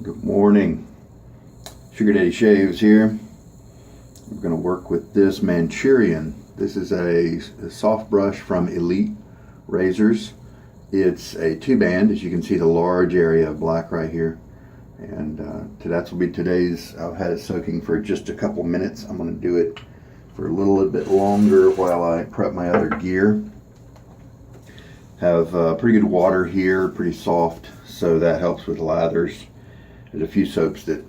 Good morning. Sugar Daddy Shaves here. We're going to work with this Manchurian. This is a soft brush from Elite Razors. It's a 2-band, as you can see the large area of black right here. And that will be today's. I've had it soaking for just a couple minutes. I'm going to do it for a little bit longer while I prep my other gear. Have pretty good water here, pretty soft, so that helps with lathers. There's a few soaps that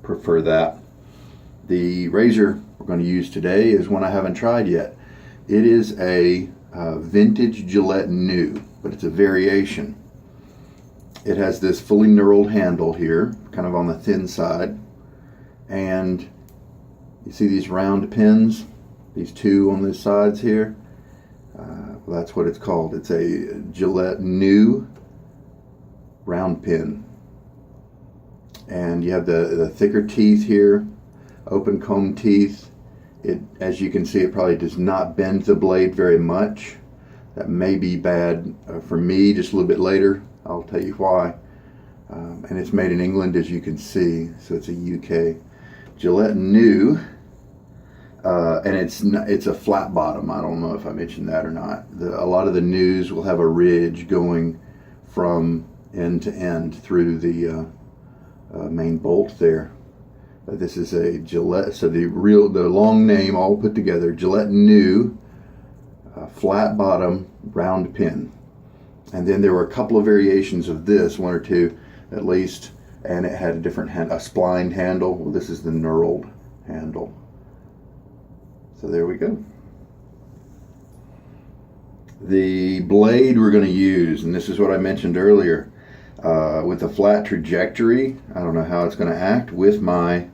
prefer that. The razor we're going to use today is one I haven't tried yet. It is a vintage Gillette New, but it's a variation. It has this fully knurled handle here, kind of on the thin side, and you see these round pins, these two on the sides here. Well, that's what it's called. It's a Gillette New round pin. And you have the thicker teeth here, open comb teeth. It, as you can see, it probably does not bend the blade very much. That may be bad for me just a little bit later. I'll tell you why. And it's made in England, as you can see, so it's a UK Gillette New. And it's a flat bottom. I don't know if I mentioned that or not. A lot of the News will have a ridge going from end to end through the main bolt there. This is a Gillette, so the long name all put together, Gillette New flat bottom round pin. And then there were a couple of variations of this, one or two at least, and it had a different a splined handle. Well, this is the knurled handle. So there we go. The blade we're going to use, and this is what I mentioned earlier, with a flat trajectory. I don't know how it's going to act with my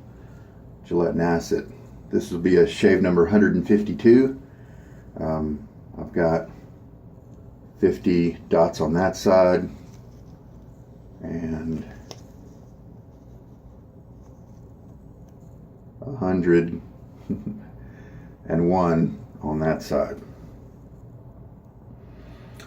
Gillette Nacet. This will be a shave number 152. I've got 50 dots on that side and 101 on that side.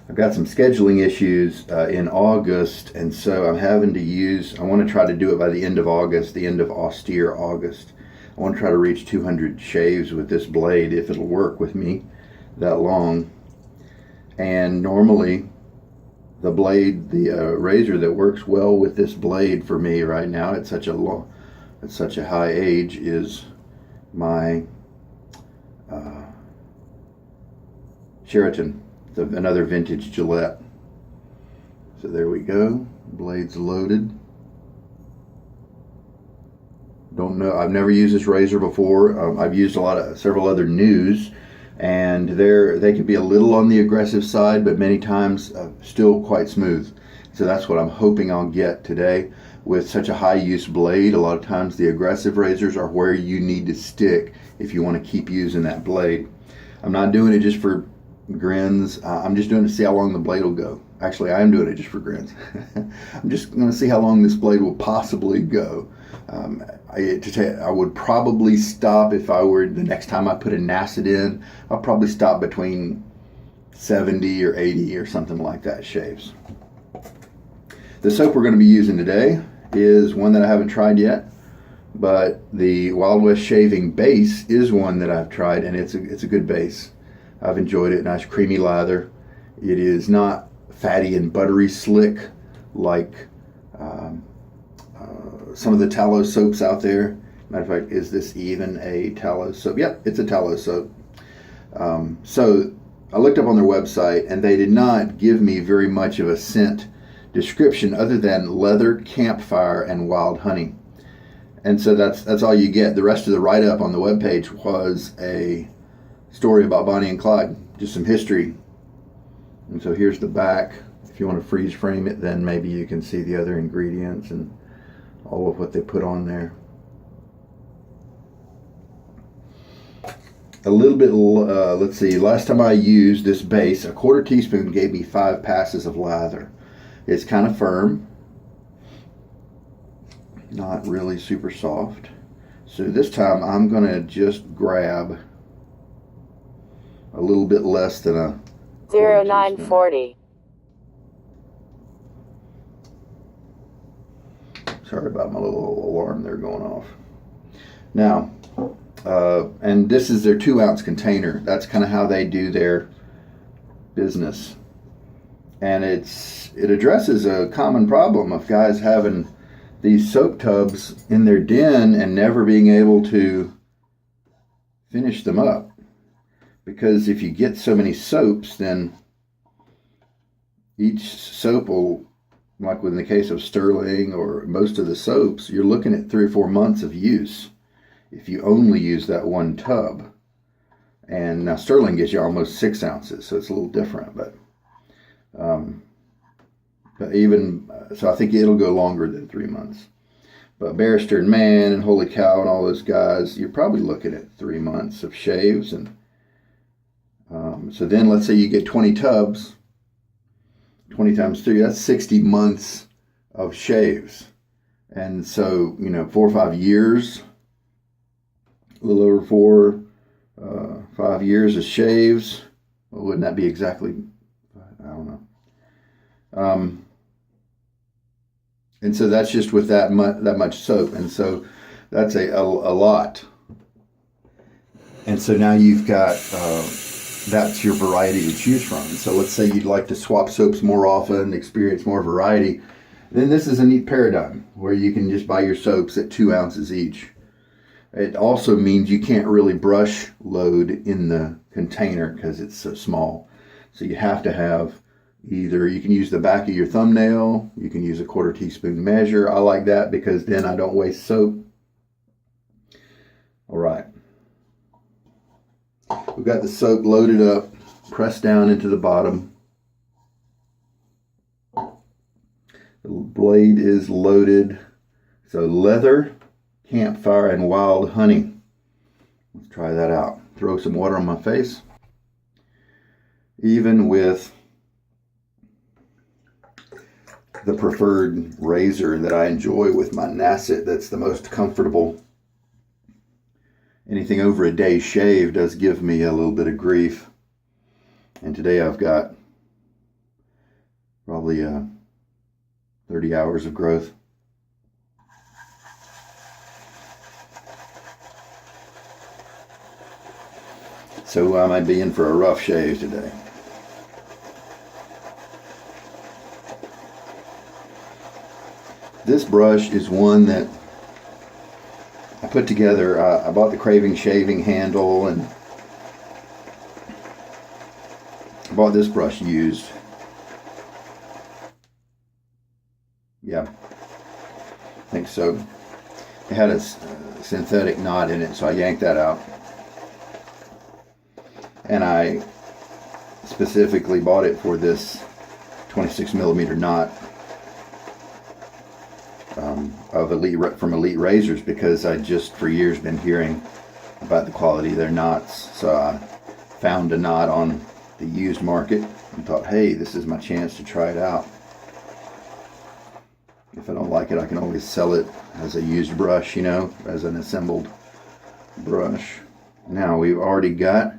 I've got some scheduling issues in August, and so I'm having to use, I want to try to do it by the end of August, the end of austere August. I want to try to reach 200 shaves with this blade, if it'll work with me that long. And normally the blade, the razor that works well with this blade for me right now at such a high age is my Sheraton. Another vintage Gillette. So there we go. Blade's loaded. Don't know. I've never used this razor before. I've used several other News, and they can be a little on the aggressive side, but many times still quite smooth. So that's what I'm hoping I'll get today. With such a high use blade, a lot of times the aggressive razors are where you need to stick if you want to keep using that blade. I'm not doing it just for grins. I'm just doing it to see how long the blade will go. Actually, I am doing it just for grins. I'm just going to see how long this blade will possibly go. I would probably stop if I were, the next time I put a Nacet in, I'll probably stop between 70 or 80 or something like that shaves. The soap we're going to be using today is one that I haven't tried yet, but the Wild West Shaving base is one that I've tried, and it's a good base. I've enjoyed it. Nice creamy lather. It is not fatty and buttery slick like some of the tallow soaps out there. Matter of fact, is this even a tallow soap? Yep, it's a tallow soap. So I looked up on their website, and they did not give me very much of a scent description other than leather, campfire, and wild honey. And so that's all you get. The rest of the write-up on the webpage was a story about Bonnie and Clyde, just some history. And so here's the back. If you want to freeze frame it, then maybe you can see the other ingredients and all of what they put on there. A little bit, let's see, last time I used this base, a 1/4 teaspoon gave me 5 passes of lather. It's kind of firm, not really super soft. So this time I'm going to just grab a little bit less than a 0940. Sorry about my little alarm there going off. Now, and this is their 2-ounce container. That's kind of how they do their business. And it addresses a common problem of guys having these soap tubs in their den and never being able to finish them up. Because if you get so many soaps, then each soap will, like in the case of Stirling or most of the soaps, you're looking at 3 or 4 months of use if you only use that one tub. And now Stirling gives you almost 6 ounces, so it's a little different, but even so, I think it'll go longer than 3 months. But Barrister and Mann and Holy Cow and all those guys, you're probably looking at 3 months of shaves. And so then let's say you get 20 tubs, 20 times 3, that's 60 months of shaves. And so, 4 or 5 years, a little over 5 years of shaves. Well, wouldn't that be exactly, I don't know. And so that's just with that much soap. And so that's a lot. And so now you've got, that's your variety to choose from. And so let's say you'd like to swap soaps more often, experience more variety. Then this is a neat paradigm where you can just buy your soaps at 2 ounces each. It also means you can't really brush load in the container because it's so small. So you have to have either, you can use the back of your thumbnail, you can use a 1/4 teaspoon measure. I like that because then I don't waste soap. All right. We've got the soap loaded up, pressed down into the bottom. The blade is loaded. So leather, campfire, and wild honey. Let's try that out. Throw some water on my face. Even with the preferred razor that I enjoy with my Nacet, that's the most comfortable. Anything over a day shave does give me a little bit of grief. And today I've got probably 30 hours of growth. So I might be in for a rough shave today. This brush is one that I put together. I bought the CravingShaving handle, and I bought this brush used. Yeah, I think so. It had a synthetic knot in it, so I yanked that out. And I specifically bought it for this 26mm knot of from Elite Razors, because I just for years been hearing about the quality of their knots. So I found a knot on the used market and thought, hey, this is my chance to try it out. If I don't like it, I can always sell it as a used brush, as an assembled brush. Now we've already got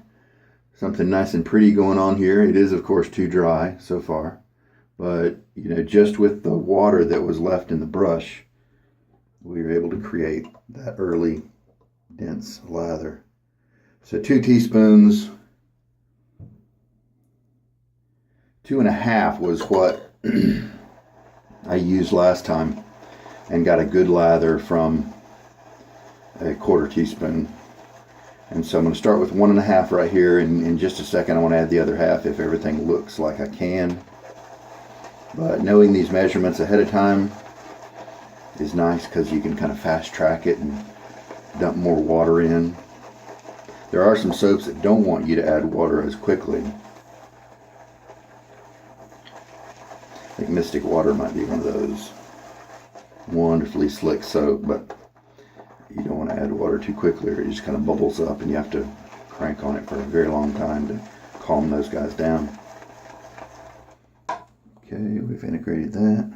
something nice and pretty going on here. It is, of course, too dry so far, but just with the water that was left in the brush, we were able to create that early dense lather. So 2 teaspoons, 2.5 was what I used last time, and got a good lather from a 1/4 teaspoon. And so I'm going to start with 1.5 right here, and in just a second I want to add the other half if everything looks like I can. But knowing these measurements ahead of time is nice because you can kind of fast track it and dump more water in. There are some soaps that don't want you to add water as quickly. I think Mystic Water might be one of those. Wonderfully slick soap, but you don't want to add water too quickly or it just kind of bubbles up and you have to crank on it for a very long time to calm those guys down. Okay, we've integrated that.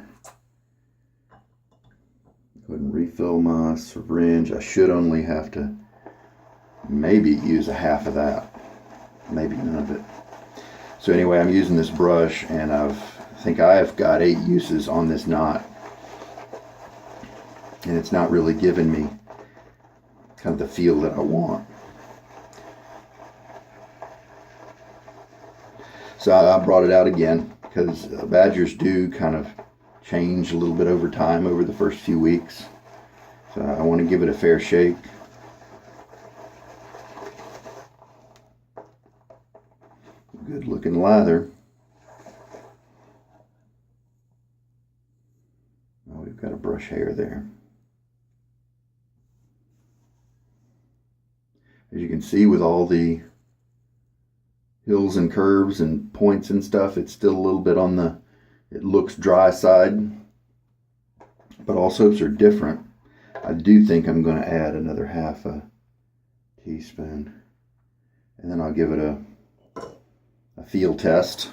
Go ahead and refill my syringe. I should only have to maybe use a half of that, maybe none of it. So anyway, I'm using this brush, and I think I have got 8 uses on this knot. and it's not really giving me kind of the feel that I want. So I brought it out again because badgers do kind of change a little bit over time, over the first few weeks. So I want to give it a fair shake. Good looking lather. Oh, we've got a brush hair there. As you can see, with all the hills and curves and points and stuff, it's still a little bit on the, it looks dry side, but all soaps are different. I do think I'm going to add another half a teaspoon, and then I'll give it a feel test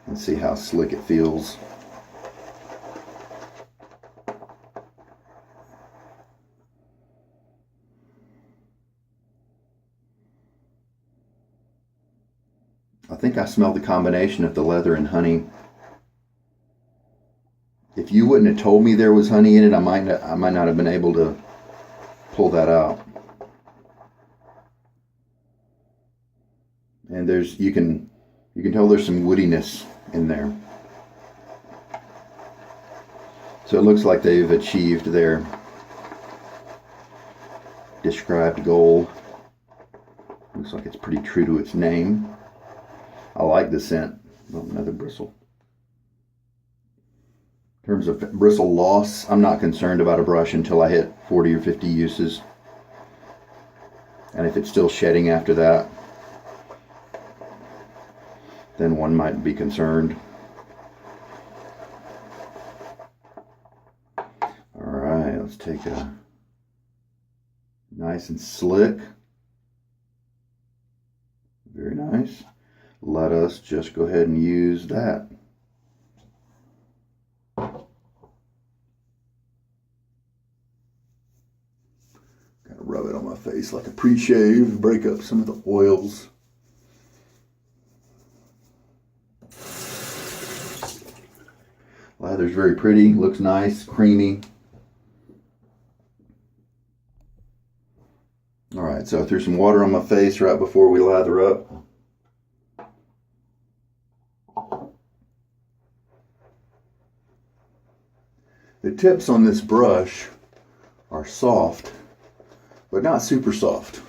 and see how slick it feels. I think I smell the combination of the leather and honey. If you wouldn't have told me there was honey in it, I might not have been able to pull that out. And there's, you can tell there's some woodiness in there. So it looks like they've achieved their described goal. Looks like it's pretty true to its name. I like the scent. Oh, another bristle. In terms of bristle loss, I'm not concerned about a brush until I hit 40 or 50 uses. And if it's still shedding after that, then one might be concerned. Alright, let's take a nice and slick. Very nice. Let us just go ahead and use that. Gotta rub it on my face like a pre-shave, break up some of the oils. Lather's very pretty, looks nice, creamy. Alright, so I threw some water on my face right before we lather up. The tips on this brush are soft, but not super soft.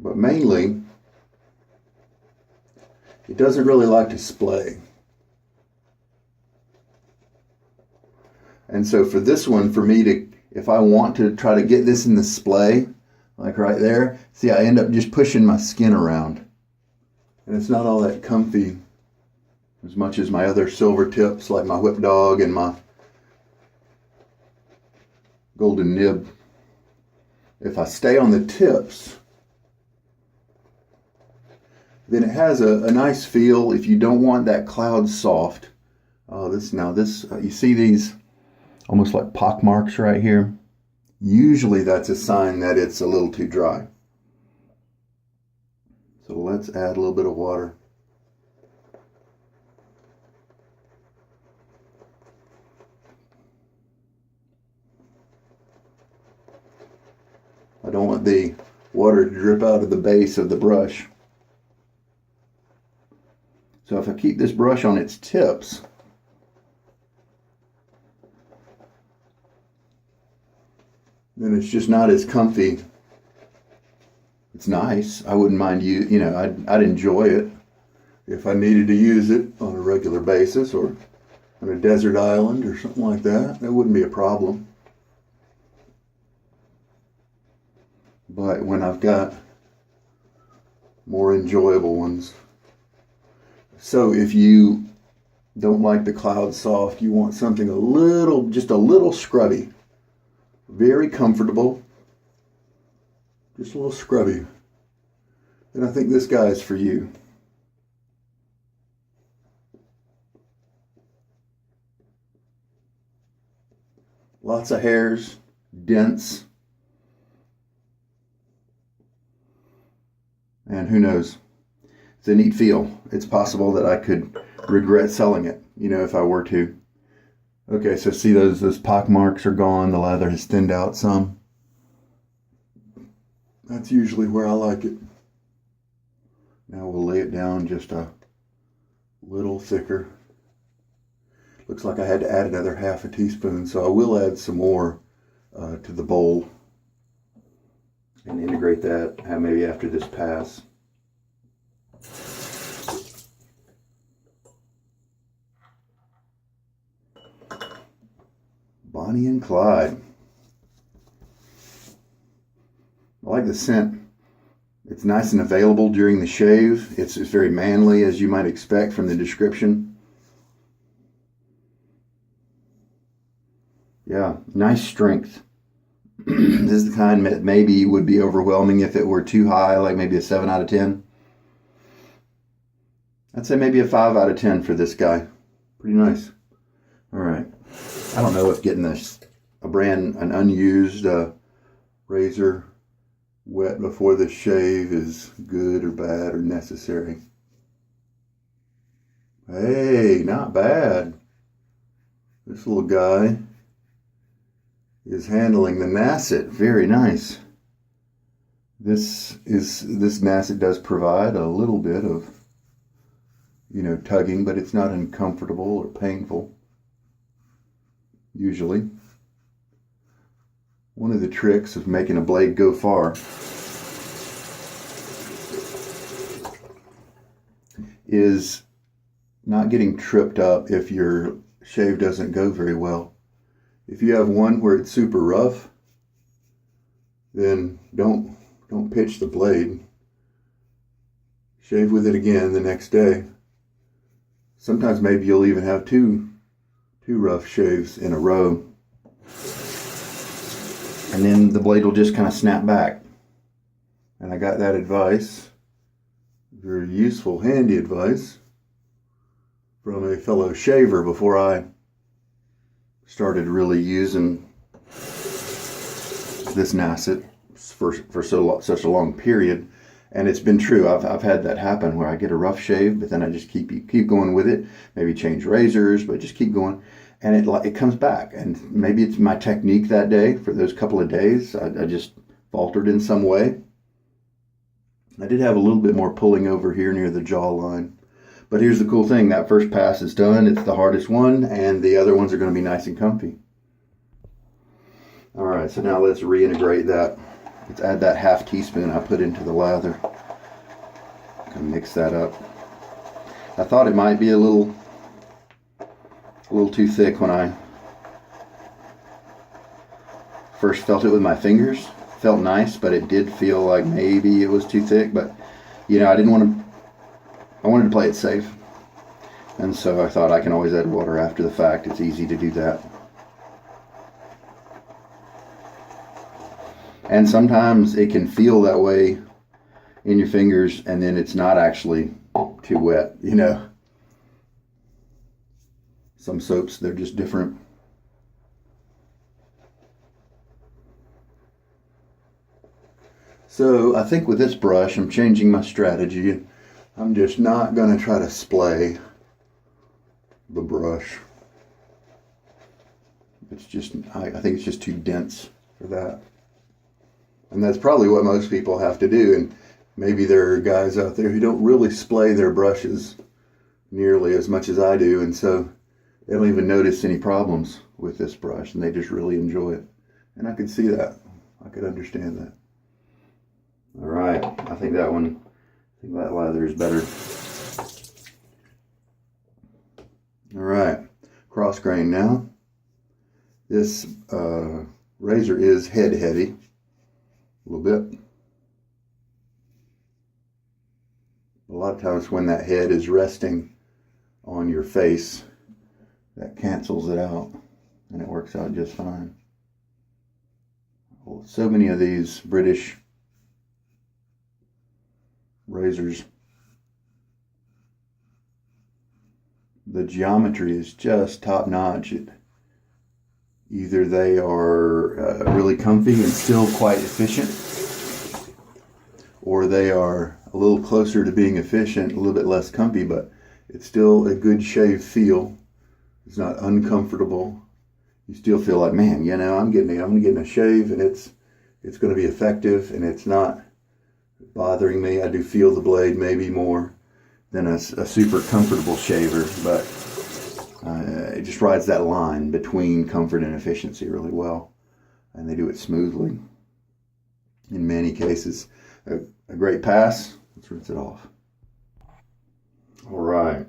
But mainly, it doesn't really like to splay. And so for this one, for me to, if I want to try to get this in the splay, like right there, see, I end up just pushing my skin around. And it's not all that comfy as much as my other silver tips, like my Whip Dog and my Golden Nib. If I stay on the tips, then it has a nice feel. If you don't want that cloud soft, you see these almost like pock marks right here? Usually that's a sign that it's a little too dry. So let's add a little bit of water. I don't want the water to drip out of the base of the brush. So if I keep this brush on its tips, then it's just not as comfy. It's nice. I wouldn't mind I'd enjoy it if I needed to use it on a regular basis or on a desert island or something like that. That wouldn't be a problem. But when I've got more enjoyable ones. So if you don't like the cloud soft, you want something just a little scrubby. Very comfortable. Just a little scrubby. And I think this guy is for you. Lots of hairs, dense. And who knows? it's a neat feel. It's possible that I could regret selling it, you know, if I were to. Okay, so see those pock marks are gone. The lather has thinned out some. That's usually where I like it. Now we'll lay it down just a little thicker. Looks like I had to add another half a teaspoon, so I will add some more to the bowl and integrate that maybe after this pass. Bonnie and Clyde. I like the scent. It's nice and available during the shave. It's very manly, as you might expect from the description. Yeah, nice strength. This is the kind that maybe would be overwhelming if it were too high, like maybe a 7 out of 10. I'd say maybe a 5 out of 10 for this guy. Pretty nice. All right. I don't know if getting an unused razor wet before the shave is good or bad or necessary. Hey, not bad. This little guy is handling the Nacet. Very nice. This Nacet does provide a little bit of, you know, tugging, but it's not uncomfortable or painful. Usually. One of the tricks of making a blade go far is not getting tripped up if your shave doesn't go very well. If you have one where it's super rough, then don't pitch the blade. Shave with it again the next day. Sometimes maybe you'll even have two rough shaves in a row, and then the blade will just kind of snap back. And I got that advice, very useful, handy advice, from a fellow shaver before I started really using this Nacet for such a long period. And it's been true. I've had that happen where I get a rough shave, but then I just keep going with it. Maybe change razors, but just keep going, and it comes back. And maybe it's my technique that day. For those couple of days, I just faltered in some way. I did have a little bit more pulling over here near the jawline, but here's the cool thing: that first pass is done. It's the hardest one, and the other ones are going to be nice and comfy. All right, so now let's reintegrate that. Let's add that half teaspoon I put into the lather. Gonna mix that up. I thought it might be a little too thick when I first felt it with my fingers. Felt nice, but it did feel like maybe it was too thick. But you know, I wanted to play it safe, and so I thought I can always add water after the fact. It's easy to do that. And sometimes it can feel that way in your fingers, and then it's not actually too wet, you know. Some soaps, they're just different. So I think with this brush, I'm changing my strategy. I'm just not going to try to splay the brush. It's just, I think it's just too dense for that. And that's probably what most people have to do. And maybe there are guys out there who don't really splay their brushes nearly as much as I do. And so they don't even notice any problems with this brush, and they just really enjoy it. And I could see that. I could understand that. All right. I think that lather is better. All right. Cross grain now. This razor is heady. A little bit. A lot of times when that head is resting on your face, that cancels it out, and it works out just fine. So many of these British razors, the geometry is just top notch. Either they are really comfy and still quite efficient, or they are a little closer to being efficient, a little bit less comfy, but it's still a good shave feel. It's not uncomfortable. You still feel like, man, you know, I'm getting a shave, and it's going to be effective, and it's not bothering me. I do feel the blade maybe more than a super comfortable shaver, but it just rides that line between comfort and efficiency really well, and they do it smoothly in many cases. A great pass. Let's rinse it off. All right,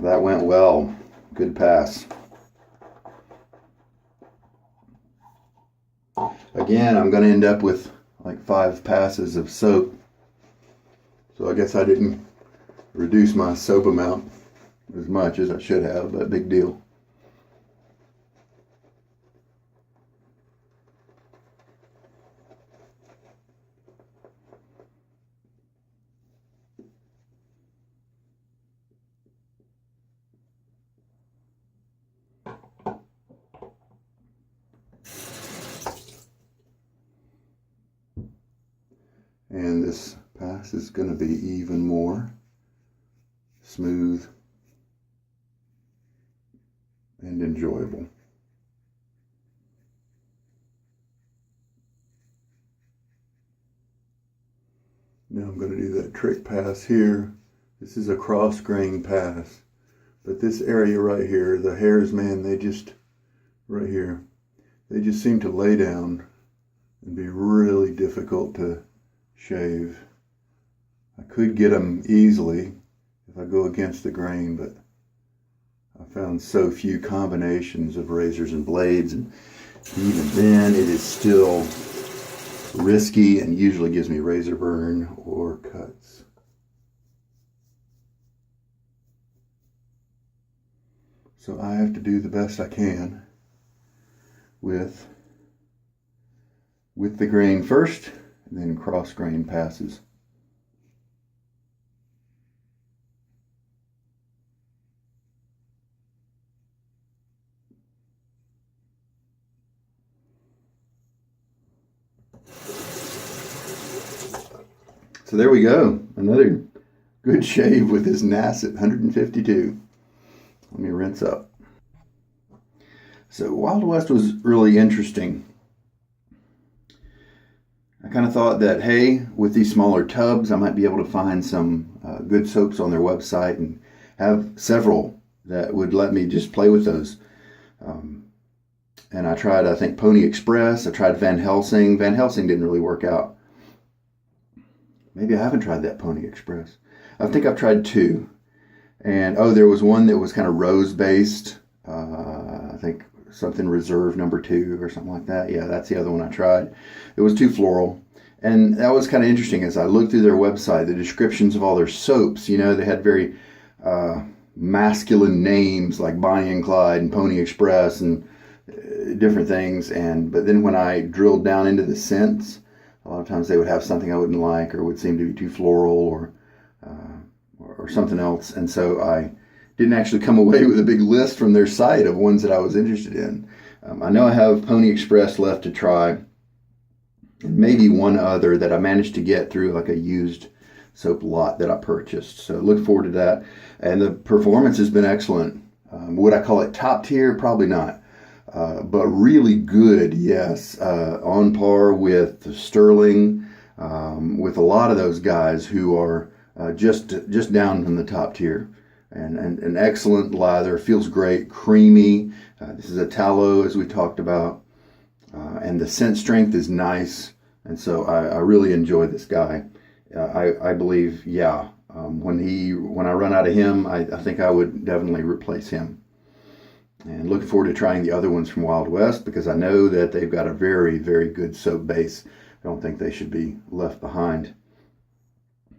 that went well. Good pass. Again, I'm going to end up with like 5 passes of soap, so I guess I didn't reduce my soap amount as much as I should have, but big deal. And this pass is going to be even more smooth and enjoyable. Now I'm going to do that trick pass here. This is a cross grain pass, but this area right here, the hairs, man, they just, right here, they just seem to lay down and be really difficult to shave. I could get them easily if I go against the grain, but I found so few combinations of razors and blades, and even then it is still risky and usually gives me razor burn or cuts. So I have to do the best I can with the grain first, and then cross grain passes. So there we go, another good shave with this Nacet 152. Let me rinse up. So Wild West was really interesting. I kind of thought that, hey, with these smaller tubs, I might be able to find some good soaps on their website and have several that would let me just play with those. And I tried, I think, Pony Express. I tried Van Helsing. Van Helsing didn't really work out. Maybe I haven't tried that Pony Express. I think I've tried 2. And, oh, there was one that was kind of rose-based. I think something Reserve number 2 or something like that. Yeah, that's the other one I tried. It was too floral. And that was kind of interesting as I looked through their website, the descriptions of all their soaps. You know, they had very masculine names like Bonnie and Clyde and Pony Express and different things. But then when I drilled down into the scents, a lot of times they would have something I wouldn't like, or would seem to be too floral, or something else. And so I didn't actually come away with a big list from their site of ones that I was interested in. I know I have Pony Express left to try, and maybe one other that I managed to get through like a used soap lot that I purchased. So look forward to that. And the performance has been excellent. Would I call it top tier? Probably not. But really good, yes. On par with Stirling, with a lot of those guys who are just down from the top tier. And an excellent lather, feels great, creamy. This is a tallow, as we talked about. And the scent strength is nice. And so I really enjoy this guy. I believe, yeah, when I run out of him, I think I would definitely replace him. And looking forward to trying the other ones from Wild West, because I know that they've got a very, very good soap base. I don't think they should be left behind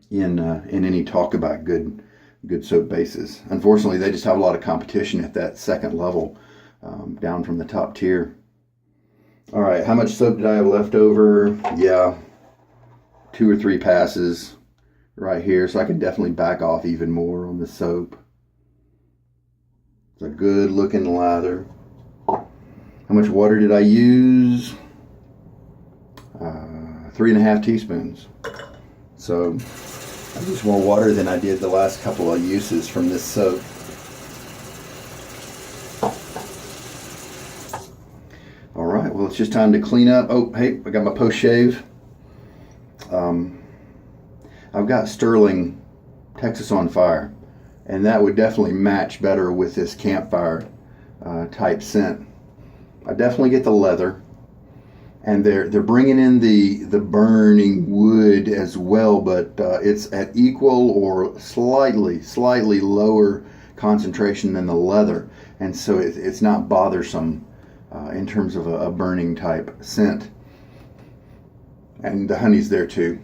in any talk about good soap bases. Unfortunately, they just have a lot of competition at that second level, down from the top tier. All right, how much soap did I have left over? Yeah, 2 or 3 passes right here, so I can definitely back off even more on the soap. It's a good looking lather. How much water did I use? 3.5 teaspoons. So I used more water than I did the last couple of uses from this soap. All right, well, it's just time to clean up. Oh, hey, I got my post shave. I've got Stirling Texas on Fire, and that would definitely match better with this campfire type scent. I definitely get the leather, and they're bringing in the burning wood as well, but it's at equal or slightly lower concentration than the leather, and so it's not bothersome in terms of a burning type scent. And the honey's there too.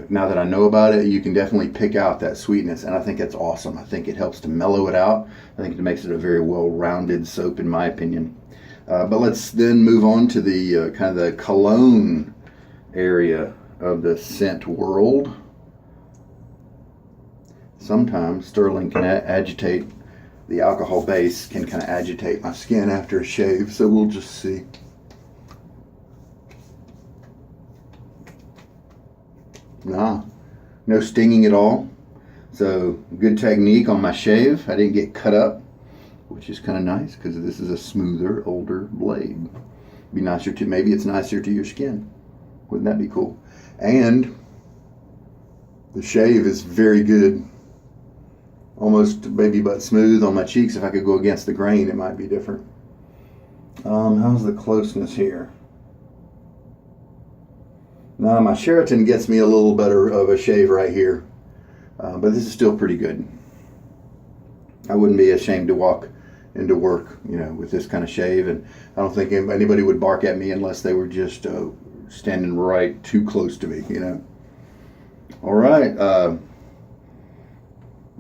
Now that I know about it, you can definitely pick out that sweetness, and I think that's awesome. I think it helps to mellow it out. I think it makes it a very well-rounded soap, in my opinion. But let's then move on to the kind of the cologne area of the scent world. Sometimes Stirling can agitate, the alcohol base can kind of agitate my skin after a shave, so we'll just see. Nah, no stinging at all. So good technique on my shave. I didn't get cut up, which is kind of nice because this is a smoother, older blade. Be nicer to, maybe it's nicer to your skin. Wouldn't that be cool? And the shave is very good. Almost baby butt smooth on my cheeks. If I could go against the grain, it might be different. How's the closeness here? Now my Sheraton gets me a little better of a shave right here, but this is still pretty good. I wouldn't be ashamed to walk into work, with this kind of shave, and I don't think anybody would bark at me unless they were just standing right too close to me, All right,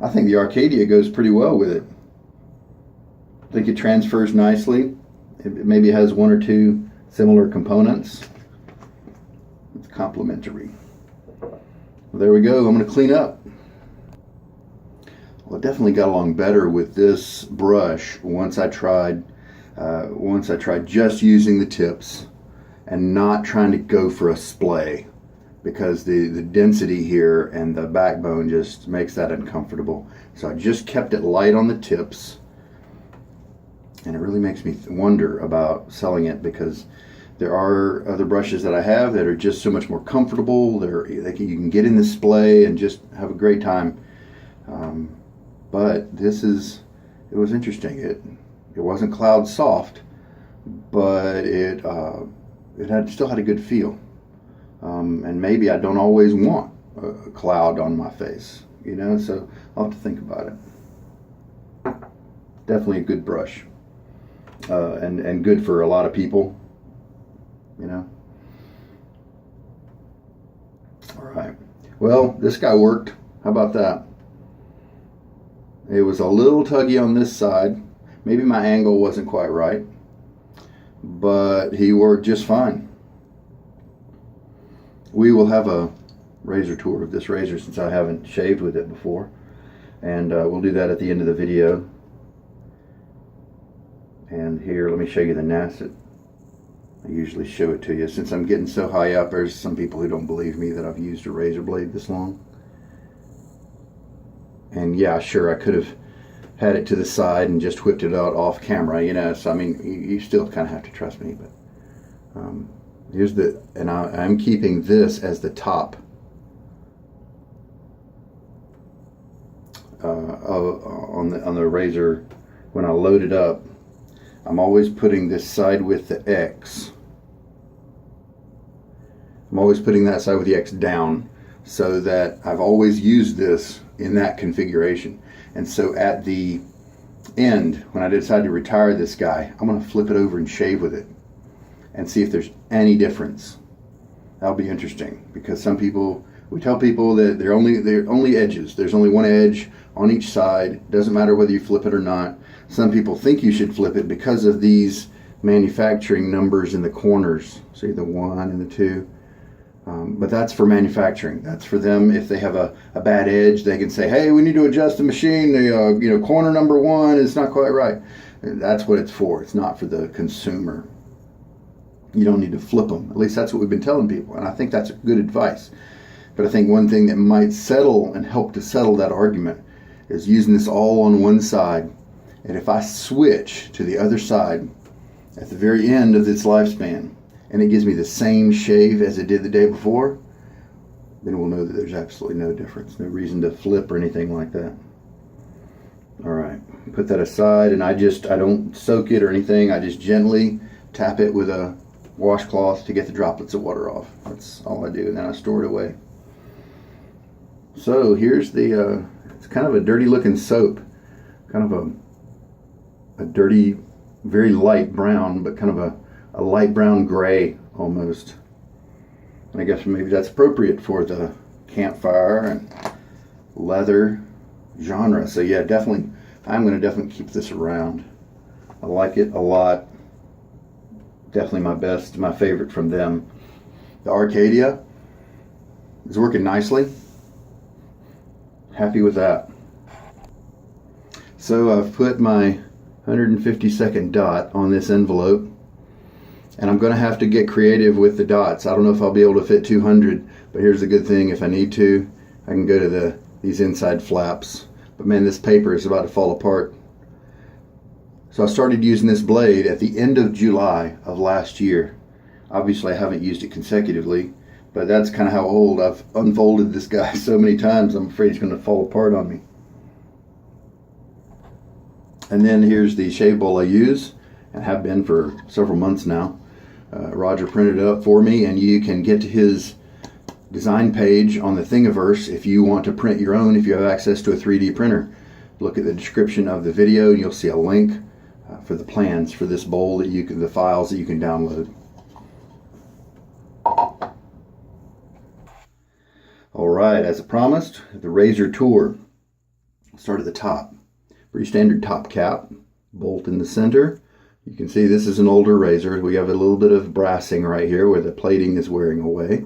I think the Arkadia goes pretty well with it. I think it transfers nicely. It maybe has one or two similar components. It's complementary. Well, there we go. I'm going to clean up. Well, it definitely got along better with this brush once I tried just using the tips and not trying to go for a splay, because the density here and the backbone just makes that uncomfortable. So I just kept it light on the tips, and it really makes me wonder about selling it, because there are other brushes that I have that are just so much more comfortable. You can get in the splay and just have a great time. But it was interesting. It wasn't cloud soft, but it still had a good feel. And maybe I don't always want a cloud on my face, so I'll have to think about it. Definitely a good brush, and good for a lot of people. All right. Well, this guy worked. How about that? It was a little tuggy on this side. Maybe my angle wasn't quite right, but he worked just fine. We will have a razor tour of this razor since I haven't shaved with it before, and we'll do that at the end of the video. And here, let me show you the Nacet. I usually show it to you. Since I'm getting so high up, there's some people who don't believe me that I've used a razor blade this long. And yeah, sure, I could have had it to the side and just whipped it out off camera, so I mean, you still kind of have to trust me. But here's and I'm keeping this as the top on the razor. When I load it up, I'm always putting this side with the X. I'm always putting that side with the X down, so that I've always used this in that configuration. And so at the end, when I decide to retire this guy, I'm going to flip it over and shave with it and see if there's any difference. That'll be interesting, because we tell people that they're only edges. There's only one edge on each side. Doesn't matter whether you flip it or not. Some people think you should flip it because of these manufacturing numbers in the corners. See the 1 and the 2. But that's for manufacturing. That's for them. If they have a bad edge, they can say, hey, we need to adjust the machine. The corner number 1 is not quite right. That's what it's for. It's not for the consumer. You don't need to flip them. At least that's what we've been telling people, and I think that's good advice. But I think one thing that might settle and help to settle that argument is using this all on one side. And if I switch to the other side at the very end of its lifespan, and it gives me the same shave as it did the day before, then we'll know that there's absolutely no difference. No reason to flip or anything like that. All right, put that aside, and I don't soak it or anything. I just gently tap it with a washcloth to get the droplets of water off. That's all I do, and then I store it away. So here's the, it's kind of a dirty looking soap. Kind of a dirty, very light brown, but kind of a light brown gray almost. And I guess maybe that's appropriate for the campfire and leather genre. So yeah, definitely, I'm going to definitely keep this around. I like it a lot. Definitely my favorite from them. The Arkadia is working nicely. Happy with that. So I've put my 150-second dot on this envelope, and I'm going to have to get creative with the dots. I don't know if I'll be able to fit 200, but here's the good thing: if I need to, I can go to these inside flaps. But man, this paper is about to fall apart. So I started using this blade at the end of July of last year. Obviously I haven't used it consecutively, but that's kind of how old. I've unfolded this guy so many times, I'm afraid it's going to fall apart on me. And then here's the shave bowl I use, and have been for several months now. Roger printed it up for me, and you can get to his design page on the Thingiverse if you want to print your own, if you have access to a 3D printer. Look at the description of the video and you'll see a link for the plans for this bowl, that you can, the files that you can download. All right, as promised, the razor tour. Start at the top. Pretty standard top cap, bolt in the center. You can see this is an older razor. We have a little bit of brassing right here where the plating is wearing away.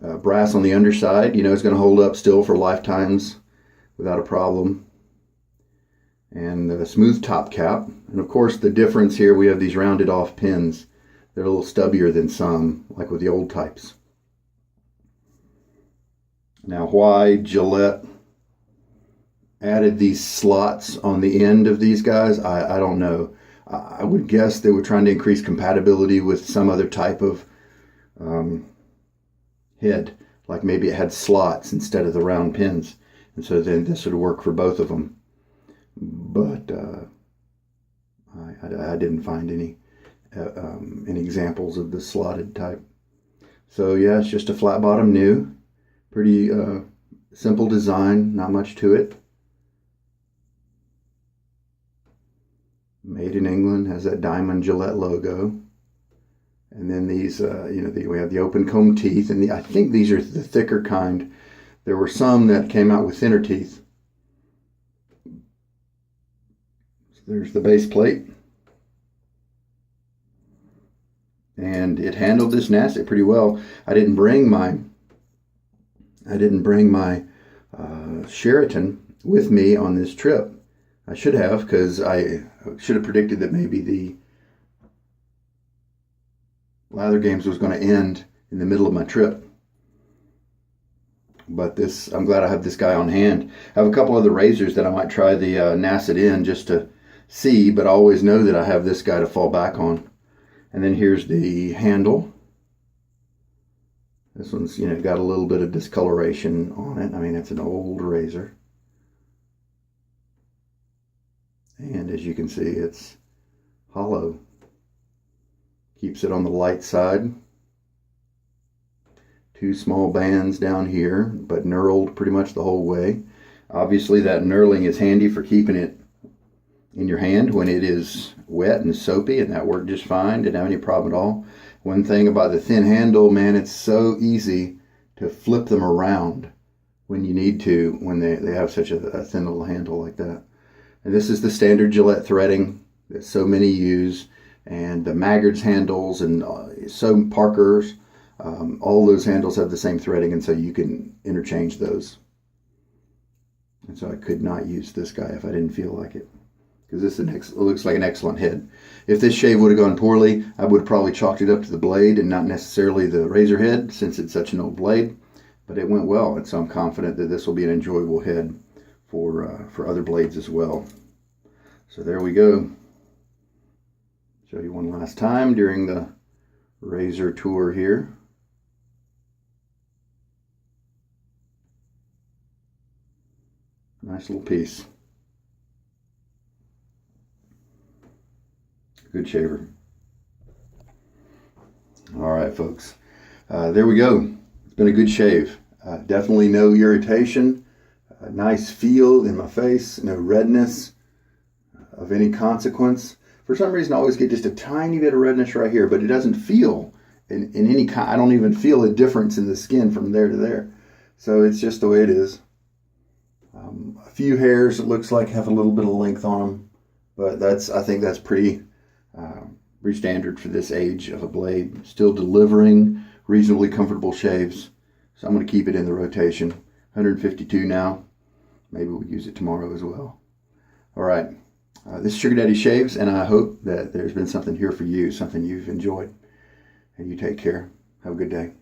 Brass on the underside, you know, it's going to hold up still for lifetimes without a problem. And a smooth top cap. And of course the difference here, we have these rounded off pins. They're a little stubbier than some, like with the old types. Now, why Gillette added these slots on the end of these guys, I don't know. I would guess they were trying to increase compatibility with some other type of head, like maybe it had slots instead of the round pins, and so then this would work for both of them. But I didn't find any examples of the slotted type. So yeah, it's just a flat bottom new, pretty simple design, not much to it. Made in England, has that diamond Gillette logo. And then these, we have the open comb teeth, and I think these are the thicker kind. There were some that came out with thinner teeth. So there's the base plate. And it handled this Nacet pretty well. I didn't bring my Sheraton with me on this trip. I should have, because I should have predicted that maybe the Lather Games was going to end in the middle of my trip. But this, I'm glad I have this guy on hand. I have a couple other razors that I might try the Nacet in just to see, but I always know that I have this guy to fall back on. And then here's the handle. This one's, got a little bit of discoloration on it. I mean, it's an old razor. And as you can see, it's hollow. Keeps it on the light side. Two small bands down here, but knurled pretty much the whole way. Obviously that knurling is handy for keeping it in your hand when it is wet and soapy, and that worked just fine. Didn't have any problem at all. One thing about the thin handle, man, it's so easy to flip them around when you need to, when they have such a thin little handle like that. And this is the standard Gillette threading that so many use, and the Maggard's handles and so Parker's, all those handles have the same threading, and so you can interchange those. And so I could not use this guy if I didn't feel like it, because this looks like an excellent head. If this shave would have gone poorly, I would have probably chalked it up to the blade and not necessarily the razor head, since it's such an old blade. but it went well, and so I'm confident that this will be an enjoyable head for other blades as well. So there we go. Show you one last time during the razor tour here. Nice little piece. Good shaver. All right, folks. There we go. It's been a good shave. Definitely no irritation. Nice feel in my face. No redness of any consequence. For some reason, I always get just a tiny bit of redness right here, but it doesn't feel in any kind. I don't even feel a difference in the skin from there to there. So it's just the way it is. A few hairs, it looks like, have a little bit of length on them, but I think that's pretty standard for this age of a blade. Still delivering reasonably comfortable shaves, so I'm going to keep it in the rotation. 152 now. Maybe we'll use it tomorrow as well. All right, this is Sugar Daddy Shaves, and I hope that there's been something here for you, something you've enjoyed. And you take care. Have a good day.